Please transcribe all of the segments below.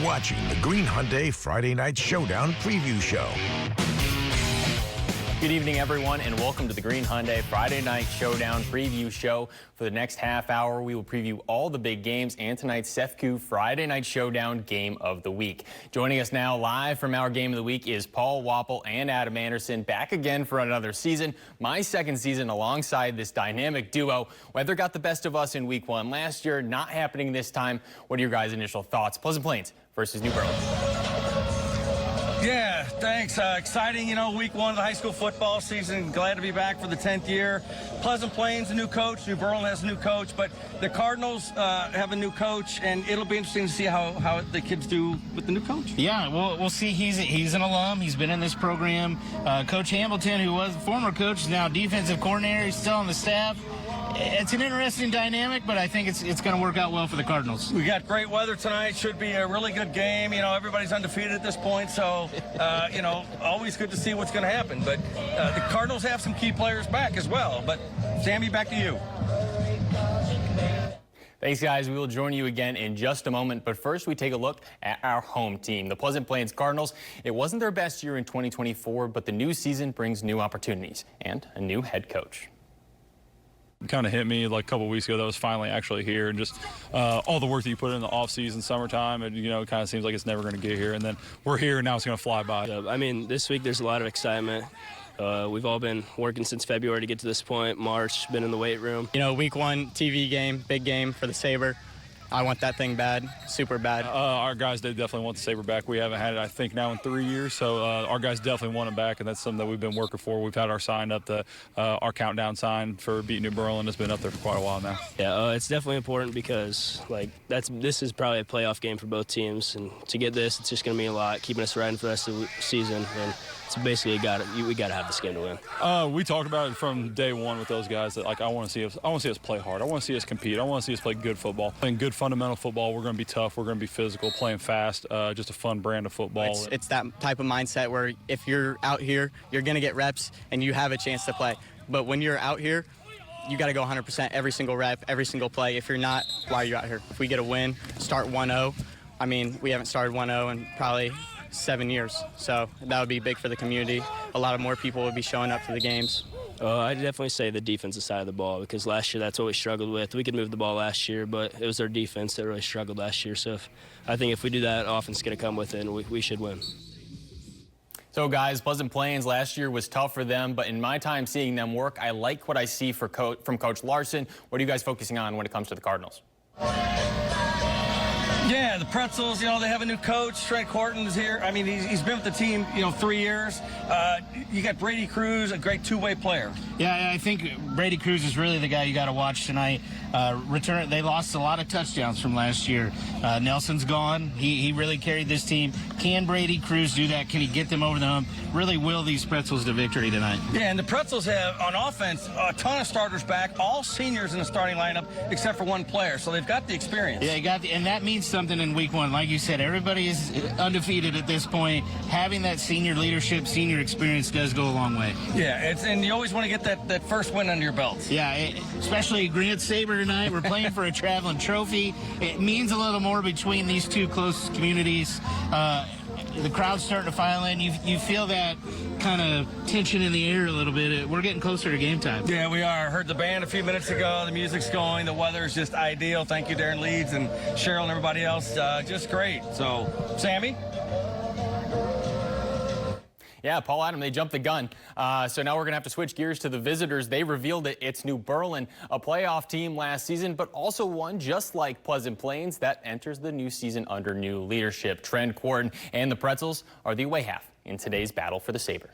You're watching the Green Hyundai Friday Night Showdown Preview Show. Good evening, everyone, and welcome to the Green Hyundai Friday Night Showdown Preview Show. For the next half hour, we will preview all the big games and tonight's SEFCU Friday Night Showdown Game of the Week. Joining us now live from our Game of the Week is Paul Wapple and Adam Anderson, back again for another season. My second season alongside this dynamic duo. Weather got the best of us in Week 1 last year, not happening this time. What are your guys' initial thoughts? Pleasant Plains versus New Berlin. Yeah, thanks. Exciting, Week 1 of the high school football season. Glad to be back for the 10th year. Pleasant Plains, a new coach. New Berlin has a new coach. But the Cardinals have a new coach, and it'll be interesting to see how the kids do with the new coach. Yeah, we'll see. He's an alum. He's been in this program. Coach Hamilton, who was the former coach, is now defensive coordinator. He's still on the staff. It's an interesting dynamic, but I think it's going to work out well for the Cardinals. We got great weather tonight. Should be a really good game. Everybody's undefeated at this point, so, always good to see what's going to happen. But the Cardinals have some key players back as well. But, Sammy, back to you. Thanks, guys. We will join you again in just a moment. But first, we take a look at our home team, the Pleasant Plains Cardinals. It wasn't their best year in 2024, but the new season brings new opportunities and a new head coach. Kind of hit me like a couple weeks ago that was finally actually here, and just all the work that you put in the off season, summertime, and it kind of seems like it's never going to get here, and then we're here and now it's going to fly by. I mean, this week there's a lot of excitement. We've all been working since February to get to this point. March, been in the weight room. Week 1 TV game, big game for the Sabre. I want that thing bad, super bad. Our guys, they definitely want the Sabre back. We haven't had it, I think, now in 3 years, so our guys definitely want it back, and that's something that we've been working for. We've had our sign up, our countdown sign for beating New Berlin has been up there for quite a while now. Yeah, it's definitely important because this is probably a playoff game for both teams, and to get this, it's just going to mean a lot, keeping us riding for the rest of the season. And it's basically we got to have this game to win. We talked about it from day one with those guys that I want to see us play hard. I want to see us compete. I want to see us play good football, playing good fundamental football. We're going to be tough. We're going to be physical, playing fast. Just a fun brand of football. It's that type of mindset where if you're out here, you're going to get reps and you have a chance to play. But when you're out here, you got to go 100% every single rep, every single play. If you're not, why are you out here? If we get a win, start 1-0. I mean, we haven't started 1-0 in probably 7 years, so that would be big for the community. A lot of more people would be showing up for the games. I'd definitely say the defensive side of the ball, because last year that's what we struggled with. We could move the ball last year, but it was our defense that really struggled last year. So I think if we do that, offense is going to come with it, and we should win. So, guys, Pleasant Plains last year was tough for them, but in my time seeing them work, I like what I see from Coach Larson. What are you guys focusing on when it comes to the Cardinals? Yeah, the Pretzels, they have a new coach. Trent Horton is here. I mean, he's been with the team, 3 years. You got Brady Cruz, a great two-way player. Yeah, I think Brady Cruz is really the guy you got to watch tonight. They lost a lot of touchdowns from last year. Nelson's gone. He really carried this team. Can Brady Cruz do that? Can he get them over the hump? Really will these Pretzels to victory tonight? Yeah, and the Pretzels have, on offense, a ton of starters back, all seniors in the starting lineup except for one player. So they've got the experience. Yeah, and that means something in Week 1. Like you said, everybody is undefeated at this point. Having that senior leadership, senior experience does go a long way. Yeah, and you always want to get that first win under your belt. Yeah, especially against Sabre tonight. We're playing for a traveling trophy. It means a little more between these two close communities. The crowd's starting to file in. You feel that kind of tension in the air a little bit. We're getting closer to game time. Yeah, we are. Heard the band a few minutes ago. The music's going. The weather's just ideal. Thank you, Darren Leeds and Cheryl and everybody else. Just great. So, Sammy? Yeah, Paul, Adam, they jumped the gun. So now we're going to have to switch gears to the visitors. They revealed it. It's New Berlin, a playoff team last season, but also one just like Pleasant Plains that enters the new season under new leadership. Trent Quarton and the Pretzels are the away half in today's battle for the Sabre.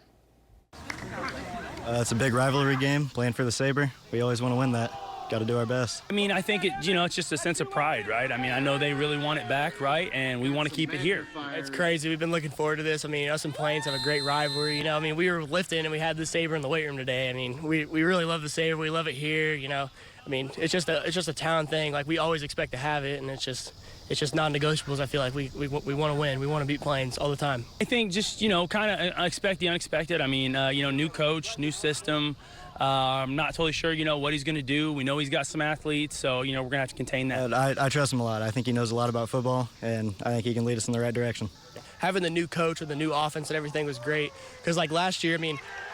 It's a big rivalry game, playing for the Sabre. We always want to win that. Got to do our best. I mean, I think it's just a sense of pride, right? I mean, I know they really want it back, right? And we want to keep it here. It's crazy. We've been looking forward to this. I mean, us and Plains have a great rivalry. We were lifting and we had the Sabre in the weight room today. I mean, we really love the Sabre. We love it here. I mean, it's just a town thing. Like, we always expect to have it, and it's just non-negotiables. I feel like we want to win. We want to beat Plains all the time. I think just kind of expect the unexpected. I mean, new coach, new system. I'm not totally sure, what he's going to do. We know he's got some athletes, so, we're going to have to contain that. I trust him a lot. I think he knows a lot about football, and I think he can lead us in the right direction. Having the new coach with the new offense and everything was great. Because, like, last year,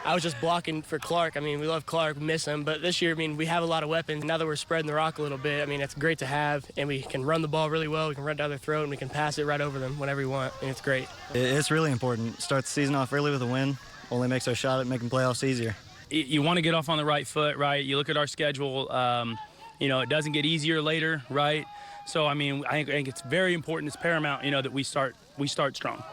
I was just blocking for Clark. We love Clark, miss him. But this year, we have a lot of weapons. Now that we're spreading the rock a little bit, it's great to have. And we can run the ball really well. We can run down their throat, and we can pass it right over them whenever we want. And it's great. It's really important. Start the season off early with a win. Only makes our shot at making playoffs easier. You want to get off on the right foot, right? You look at our schedule, it doesn't get easier later, right? So, I think it's very important, it's paramount, that we start strong.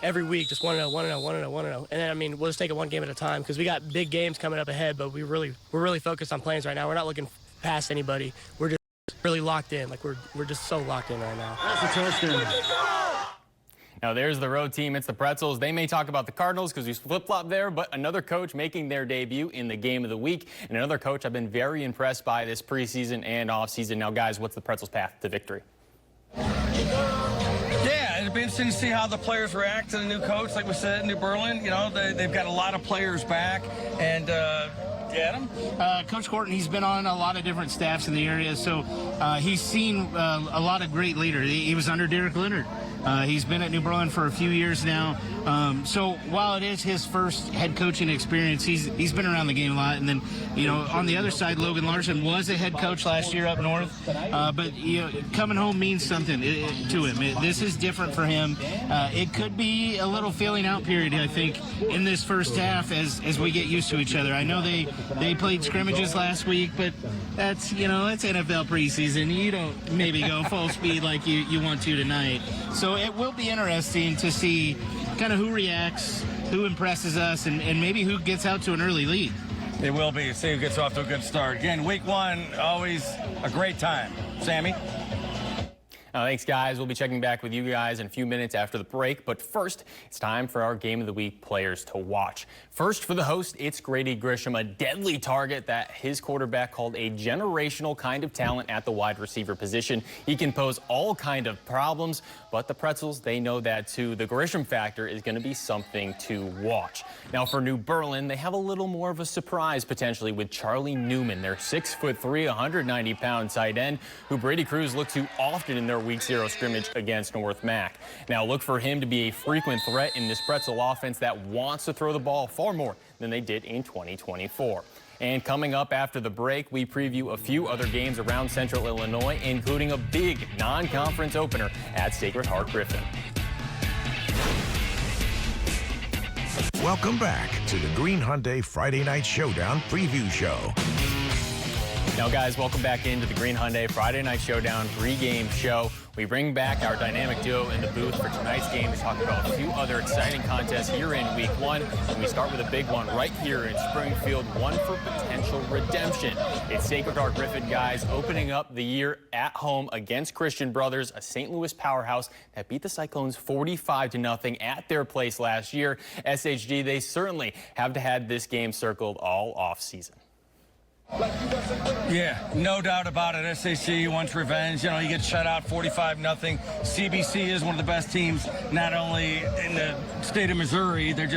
Every week, just 1-0, 1-0, 1-0, 1-0. And then, we'll just take it one game at a time because we got big games coming up ahead, but we're really focused on plays right now. We're not looking past anybody. We're just really locked in. Like, we're just so locked in right now. That's a touchdown. Now there's the road team. It's the Pretzels. They may talk about the Cardinals because we flip-flop there, but another coach making their debut in the game of the week, and another coach I've been very impressed by this preseason and offseason. Now, guys, what's the Pretzels' path to victory? Yeah, it'll be interesting to see how the players react to the new coach. Like we said, New Berlin, they've got a lot of players back, and Adam? Coach Horton, he's been on a lot of different staffs in the area, so he's seen a lot of great leaders. He was under Derek Leonard. He's been at New Berlin for a few years now. So while it is his first head coaching experience, he's been around the game a lot. And then, on the other side, Logan Larson was a head coach last year up north. But, coming home means something to him. This is different for him. It could be a little feeling out period, I think, in this first half as we get used to each other. I know they played scrimmages last week, but that's, it's NFL preseason. You don't maybe go full speed like you want to tonight. So it will be interesting to see kind of who reacts, who impresses us, and maybe who gets out to an early lead. It will be. See who gets off to a good start. Again, week one, always a great time. Sammy? Thanks, guys. We'll be checking back with you guys in a few minutes after the break. But first, it's time for our Game of the Week players to watch. First, for the host, it's Grady Grisham, a deadly target that his quarterback called a generational kind of talent at the wide receiver position. He can pose all kind of problems, but the Pretzels, they know that too. The Grisham factor is going to be something to watch. Now, for New Berlin, they have a little more of a surprise potentially with Charlie Newman, their 6'3", 190-pound tight end, who Brady Cruz looked to often in their Week 0 scrimmage against North Mac. Now look for him to be a frequent threat in this Pretzel offense that wants to throw the ball far more than they did in 2024. And coming up after the break, we preview a few other games around Central Illinois, including a big non-conference opener at Sacred Heart Griffin. Welcome back to the Green Hyundai Friday Night Showdown preview show. Now, guys, welcome back into the Green Hyundai Friday Night Showdown pregame show. We bring back our dynamic duo in the booth for tonight's game to talk about a few other exciting contests here in Week 1. And we start with a big one right here in Springfield, one for potential redemption. It's Sacred Heart Griffin, guys, opening up the year at home against Christian Brothers, a St. Louis powerhouse that beat the Cyclones 45-0 at their place last year. SHG, they certainly have had this game circled all offseason. Yeah, no doubt about it. SAC wants revenge. You get shut out 45-0. CBC is one of the best teams, not only in the state of Missouri, they're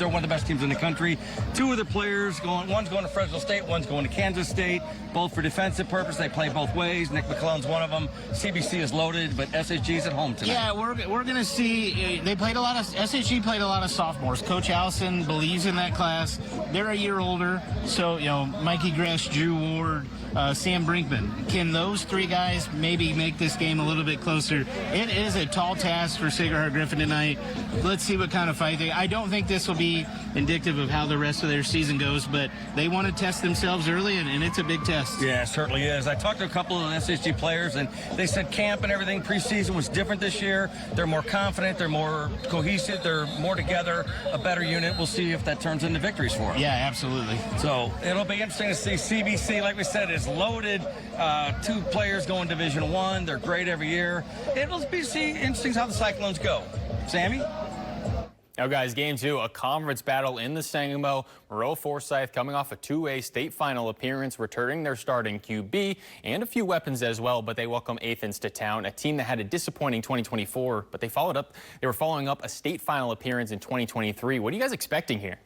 one of the best teams in the country. Two of the players one's going to Fresno State, one's going to Kansas State, both for defensive purpose. They play both ways. Nick McClellan's one of them. CBC is loaded, but SHG's at home tonight. Yeah, we're going to see. SHG played a lot of sophomores. Coach Allison believes in that class. They're a year older, so Mikey Gresh, Drew Ward, Sam Brinkman. Can those three guys maybe make this game a little bit closer? It is a tall task for Sacred Heart Griffin tonight. Let's see what kind of fight I don't think this will be indicative of how the rest of their season goes, but they want to test themselves early, and it's a big test. Yeah, it certainly is. I talked to a couple of SHG players, and they said camp and everything preseason was different this year. They're more confident. They're more cohesive. They're more together, a better unit. We'll see if that turns into victories for them. Yeah, absolutely. So it'll be interesting to see. CBC, like we said, is loaded. Two players going Division I. They're great every year. It'll be interesting how the Cyclones go. Sammy? Now, guys, game 2, a conference battle in the Sangamo. Moreau Forsyth coming off a 2A state final appearance, returning their starting QB and a few weapons as well, but they welcome Athens to town, a team that had a disappointing 2024, but they were following up a state final appearance in 2023. What are you guys expecting here?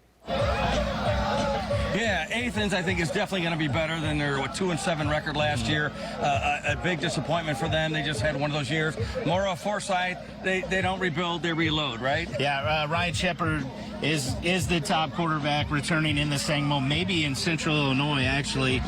Yeah, Athens, I think, is definitely going to be better than their 2-7 record last year. A big disappointment for them. They just had one of those years. Mora Forsyth, they don't rebuild, they reload, right? Yeah, Ryan Shepard is the top quarterback returning in the Sangamo, maybe in Central Illinois, actually.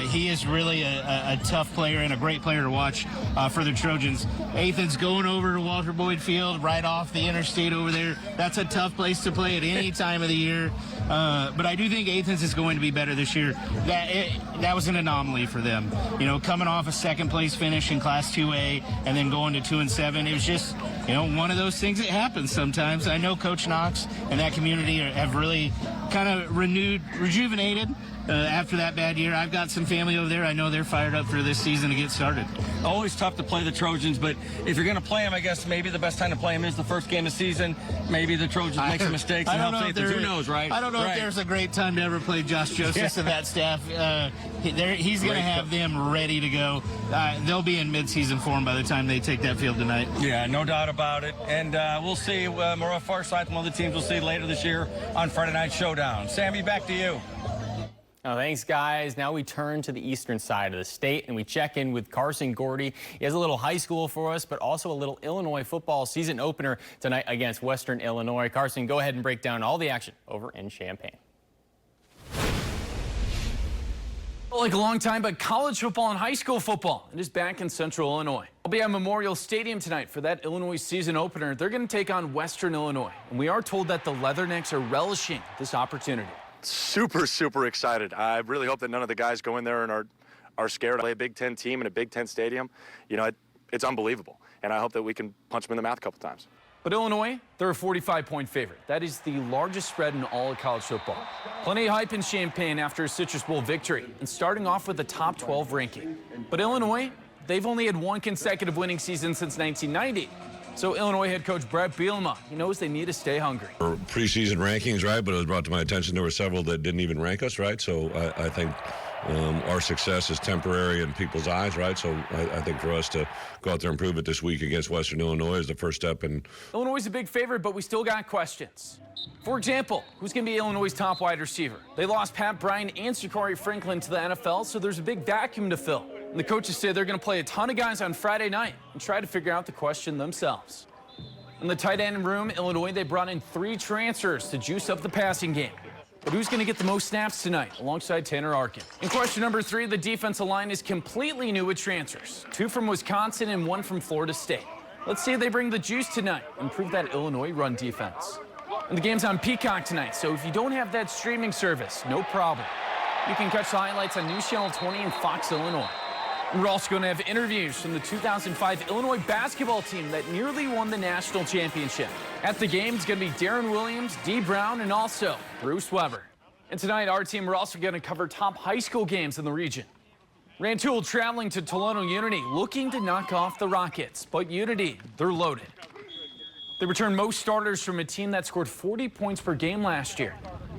He is really a tough player and a great player to watch for the Trojans. Athens going over to Walter Boyd Field right off the interstate over there. That's a tough place to play at any time of the year. But I do think Athens is going to be better this year. That was an anomaly for them. You know, coming off a second-place finish in Class 2A and then going to 2-7, it was just, you know, one of those things that happens sometimes. I know Coach Knox and that community have really kind of rejuvenated after that bad year. I've got some family over there. I know they're fired up for this season to get started. Always tough to play the Trojans, but if you're going to play them, I guess maybe the best time to play them is the first game of the season. Maybe the Trojans make some mistakes and help Athens. Who knows, right? I don't know if there's a great time to ever play Josh Josephs and that staff. He's going to have them ready to go. They'll be in midseason form by the time they take that field tonight. Yeah, no doubt about it. And we'll see Mora Forsyth, one of the teams we'll see later this year on Friday Night Showdown. Sammy, back to you. Oh, thanks, guys. Now we turn to the eastern side of the state, and we check in with Carson Gordy. He has a little high school for us, but also a little Illinois football season opener tonight against Western Illinois. Carson, go ahead and break down all the action over in Champaign. Like a long time, but college football and high school football, it is back in Central Illinois. I'll be at Memorial Stadium tonight for that Illinois season opener. They're going to take on Western Illinois, and we are told that the Leathernecks are relishing this opportunity. Super excited. I really hope that none of the guys go in there and are scared. I play a Big Ten team in a Big Ten stadium. You know, it's unbelievable, and I hope that we can punch them in the mouth a couple times. But Illinois, they're a 45-point favorite. That is the largest spread in all of college football. Plenty of hype in Champaign after a Citrus Bowl victory and starting off with a top 12 ranking. But Illinois, they've only had one consecutive winning season since 1990. So Illinois head coach Brett Bielema, he knows they need to stay hungry. Preseason rankings, right? But it was brought to my attention there were several that didn't even rank us, right? So I think our success is temporary in people's eyes, right? So I think for us to go out there and prove it this week against Western Illinois is the first step. And Illinois is a big favorite, but we still got questions. For example, who's going to be Illinois' top wide receiver? They lost Pat Bryant and Sakari Franklin to the NFL, so there's a big vacuum to fill. And the coaches say they're going to play a ton of guys on Friday night and try to figure out the question themselves. In the tight end room, Illinois, they brought in 3 transfers to juice up the passing game. But who's going to get the most snaps tonight alongside Tanner Arkin? In question number 3, the defensive line is completely new with transfers. 2 from Wisconsin and 1 from Florida State. Let's see if they bring the juice tonight and prove that Illinois run defense. And the game's on Peacock tonight, so if you don't have that streaming service, no problem. You can catch the highlights on News Channel 20 and Fox Illinois. And we're also going to have interviews from the 2005 Illinois basketball team that nearly won the national championship. At the game, it's going to be Darren Williams, Dee Brown, and also Bruce Weber. And tonight, our team, we're also going to cover top high school games in the region. Rantoul traveling to Tolono Unity, looking to knock off the Rockets. But Unity, they're loaded. They returned most starters from a team that scored 40 points per game last year.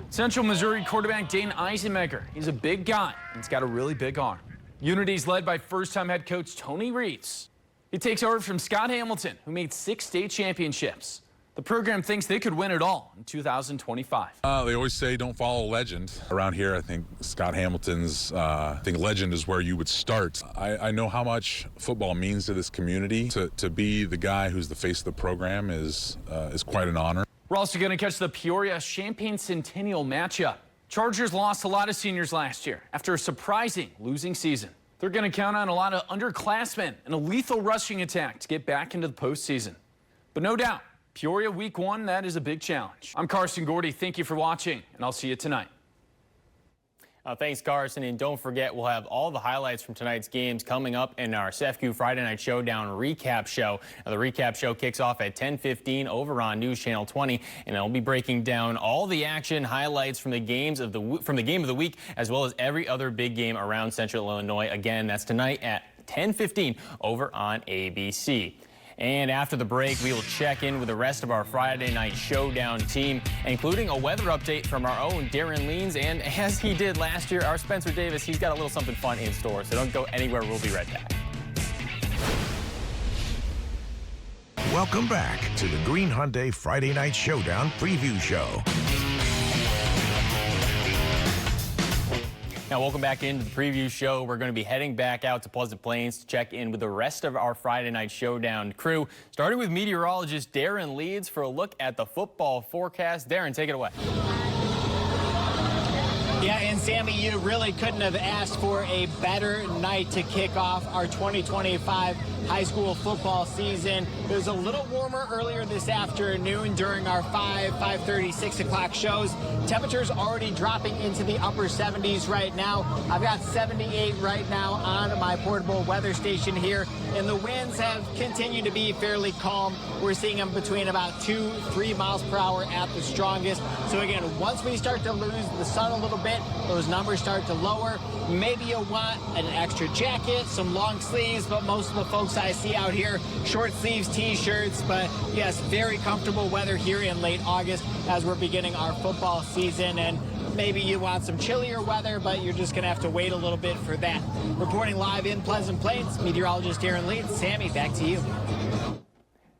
Central Missouri quarterback Dane Eisenmecker, he's a big guy, and he's got a really big arm. Unity's led by first-time head coach Tony Reeves. He takes over from Scott Hamilton, who made 6 state championships. The program thinks they could win it all in 2025. They always say don't follow a legend. Around here, I think Scott Hamilton's legend is where you would start. I know how much football means to this community. To be the guy who's the face of the program is quite an honor. We're also going to catch the Peoria Champaign Centennial matchup. Chargers lost a lot of seniors last year after a surprising losing season. They're going to count on a lot of underclassmen and a lethal rushing attack to get back into the postseason. But no doubt, Peoria Week 1, that is a big challenge. I'm Carson Gordy. Thank you for watching, and I'll see you tonight. Thanks, Carson, and don't forget, we'll have all the highlights from tonight's games coming up in our CEFCU Friday Night Showdown recap show. Now, the recap show kicks off at 10:15 over on News Channel 20, and I'll be breaking down all the action highlights from the game of the week, as well as every other big game around Central Illinois. Again, that's tonight at 10:15 over on ABC. And after the break, we will check in with the rest of our Friday Night Showdown team, including a weather update from our own Darren Leans. And as he did last year, our Spencer Davis, he's got a little something fun in store. So don't go anywhere. We'll be right back. Welcome back to the Green Hyundai Friday Night Showdown preview show. Now, welcome back into the preview show. We're going to be heading back out to Pleasant Plains to check in with the rest of our Friday Night Showdown crew, starting with meteorologist Darren Leeds for a look at the football forecast. Darren, take it away. Yeah, and Sammy, you really couldn't have asked for a better night to kick off our 2025 high school football season. It was a little warmer earlier this afternoon during our 5:30, 6 o'clock shows. Temperatures already dropping into the upper 70s right now. I've got 78 right now on my portable weather station here, and the winds have continued to be fairly calm. We're seeing them between about 2-3 miles per hour at the strongest. So again, once we start to lose the sun a little bit, those numbers start to lower. Maybe you'll want an extra jacket, some long sleeves, but most of the folks I see out here, short sleeves, t-shirts. But yes, very comfortable weather here in late August as we're beginning our football season. And maybe you want some chillier weather, but you're just going to have to wait a little bit for that. Reporting live in Pleasant Plains, meteorologist Darren Leeds. Sammy, back to you.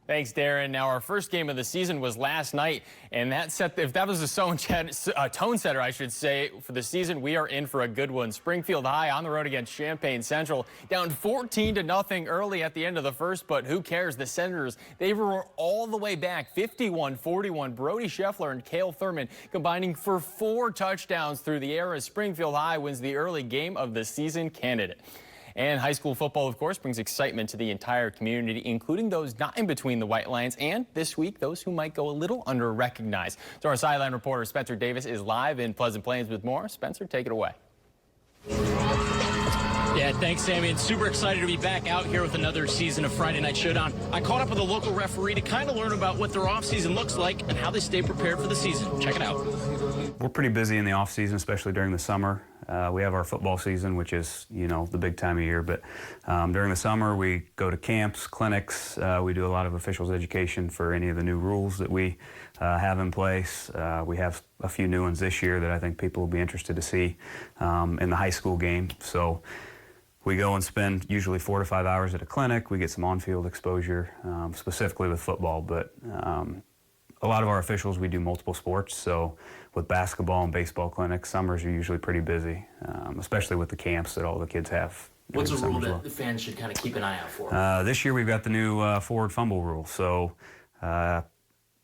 Thanks, Darren. Now, our first game of the season was last night, and if that was a tone setter, I should say, for the season, we are in for a good one. Springfield High on the road against Champaign Central, down 14-0 early at the end of the first, but who cares? The Senators, they were all the way back, 51-41. Brody Scheffler and Cale Thurman combining for 4 touchdowns through the air as Springfield High wins the early game of the season candidate. And high school football, of course, brings excitement to the entire community, including those not in between the white lines, and this week, those who might go a little under-recognized. So our sideline reporter, Spencer Davis, is live in Pleasant Plains with more. Spencer, take it away. Yeah, thanks, Sammy. And super excited to be back out here with another season of Friday Night Showdown. I caught up with a local referee to kind of learn about what their offseason looks like and how they stay prepared for the season. Check it out. We're pretty busy in the offseason, especially during the summer. We have our football season, which is, the big time of year. But during the summer, we go to camps, clinics. We do a lot of officials education for any of the new rules that we have in place. We have a few new ones this year that I think people will be interested to see in the high school game. So we go and spend usually 4 to 5 hours at a clinic. We get some on-field exposure, specifically with football. But a lot of our officials, we do multiple sports. So with basketball and baseball clinics, summers are usually pretty busy, especially with the camps that all the kids have. What's a rule that the fans should kind of keep an eye out for? This year we've got the new forward fumble rule. So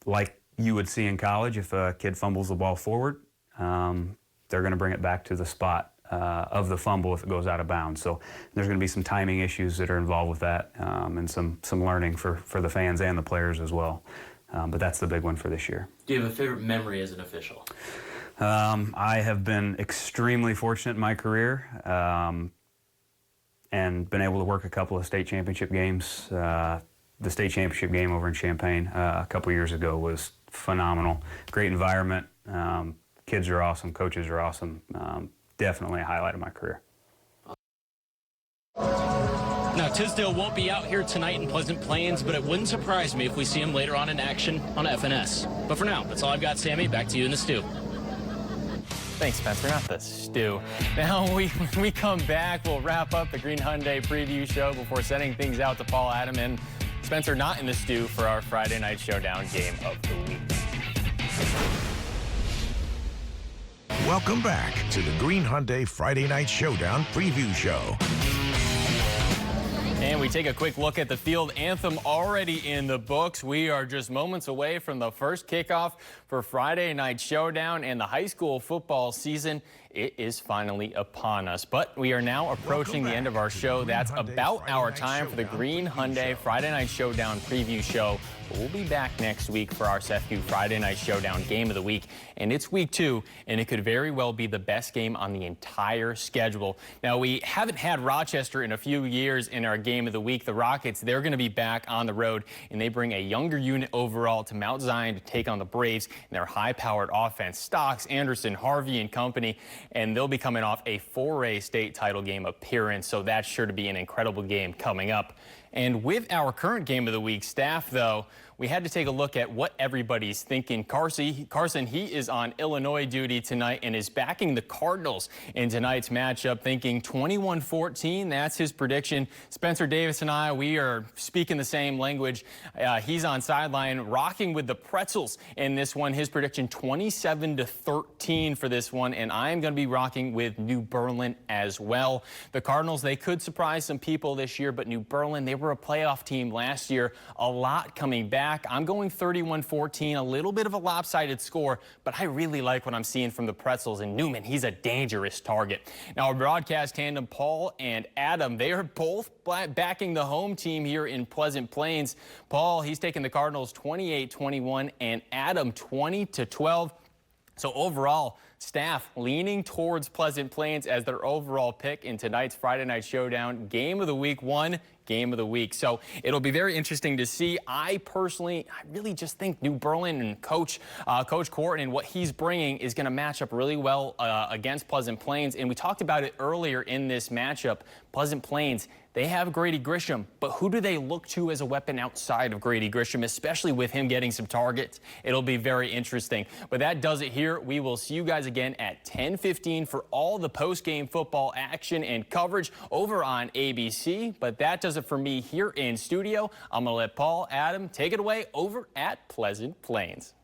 like you would see in college, if a kid fumbles the ball forward, they're going to bring it back to the spot of the fumble if it goes out of bounds. So there's going to be some timing issues that are involved with that, and some learning for the fans and the players as well. But that's the big one for this year. Do you have a favorite memory as an official? I have been extremely fortunate in my career and been able to work a couple of state championship games. The state championship game over in Champaign a couple years ago was phenomenal. Great environment. Kids are awesome. Coaches are awesome. Definitely a highlight of my career. Now, Tisdale won't be out here tonight in Pleasant Plains, but it wouldn't surprise me if we see him later on in action on FNS. But for now, that's all I've got, Sammy. Back to you in the stew. Thanks, Spencer. Not the stew. Now, when we come back, we'll wrap up the Green Hyundai preview show before sending things out to Paul Adam and Spencer not in the stew for our Friday Night Showdown game of the week. Welcome back to the Green Hyundai Friday Night Showdown preview show. And we take a quick look at the field anthem already in the books. We are just moments away from the first kickoff for Friday Night Showdown and the high school football season. It is finally upon us, but we are now approaching the end of our show. That's about our time for the Green Hyundai Friday Night Showdown preview show. We'll be back next week for our SEFCU Friday Night Showdown game of the week. And it's week 2, and it could very well be the best game on the entire schedule. Now, we haven't had Rochester in a few years in our game of the week. The Rockets, they're going to be back on the road, and they bring a younger unit overall to Mount Zion to take on the Braves and their high-powered offense. Stocks, Anderson, Harvey, and company, and they'll be coming off a 4A state title game appearance, so that's sure to be an incredible game coming up. And with our current game of the week staff, though, we had to take a look at what everybody's thinking. Carson, he is on Illinois duty tonight and is backing the Cardinals in tonight's matchup, thinking 21-14. That's his prediction. Spencer Davis and I, we are speaking the same language. He's on sideline rocking with the Pretzels in this one. His prediction 27-13 for this one, and I am going to be rocking with New Berlin as well. The Cardinals, they could surprise some people this year, but New Berlin, they were a playoff team last year. A lot coming back. I'm going 31-14, a little bit of a lopsided score, but I really like what I'm seeing from the Pretzels, and Newman, he's a dangerous target. Now, our broadcast tandem, Paul and Adam, they are both backing the home team here in Pleasant Plains. Paul, he's taking the Cardinals 28-21, and Adam 20-12. So overall, staff leaning towards Pleasant Plains as their overall pick in tonight's Friday Night Showdown Game of the Week 1. Game of the week. So it'll be very interesting to see. I really just think New Berlin and Coach Courtney and what he's bringing is going to match up really well against Pleasant Plains. And we talked about it earlier in this matchup. Pleasant Plains, they have Grady Grisham, but who do they look to as a weapon outside of Grady Grisham, especially with him getting some targets? It'll be very interesting. But that does it here. We will see you guys again at 10:15 for all the post-game football action and coverage over on ABC. But that does it for me here in studio. I'm going to let Paul, Adam, take it away over at Pleasant Plains.